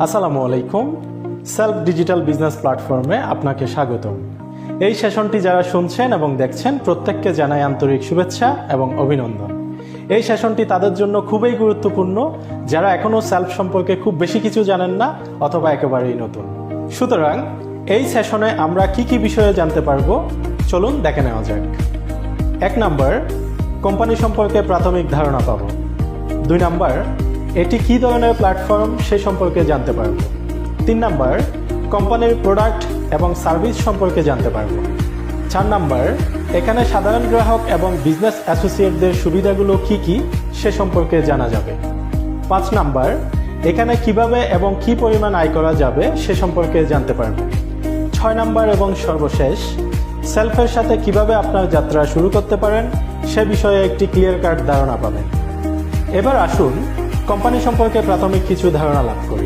আসসালামু আলাইকুম। Self digital business প্ল্যাটফর্মে আপনাকে স্বাগতম। এই সেশনটি যারা শুনছেন এবং দেখছেন প্রত্যেককে জানাই আন্তরিক শুভেচ্ছা এবং অভিনন্দন। এই সেশনটি তাদের জন্য খুবই গুরুত্বপূর্ণ যারা এখনও সেলফ সম্পর্কে খুব বেশি কিছু জানেন না অথবা একেবারেই নতুন। সুতরাং এই সেশনে আমরা কি বিষয়ে জানতে পারবো চলুন দেখে নেওয়া যাক। 1 নাম্বার, কোম্পানি সম্পর্কে প্রাথমিক ধারণা পাব। 2 নাম্বার, এটি কী ধরনের প্ল্যাটফর্ম সে সম্পর্কে জানতে পারব। 3 নাম্বার, কোম্পানির প্রোডাক্ট এবং সার্ভিস সম্পর্কে জানতে পারব। 4 নাম্বার, এখানে সাধারণ গ্রাহক এবং বিজনেস অ্যাসোসিয়েটদের সুবিধাগুলো কি সে সম্পর্কে জানা যাবে। 5 নাম্বার, এখানে কিভাবে এবং কি পরিমাণ আয় করা যাবে সে সম্পর্কে জানতে পারব। 6 নাম্বার এবং সর্বশেষ, সেলফের সাথে কিভাবে আপনার যাত্রা শুরু করতে পারেন সে বিষয়ে একটি ক্লিয়ার কাট ধারণা পাবেন। এবার আসুন কোম্পানি সম্পর্কে প্রাথমিক কিছু ধারণা লাভ করি।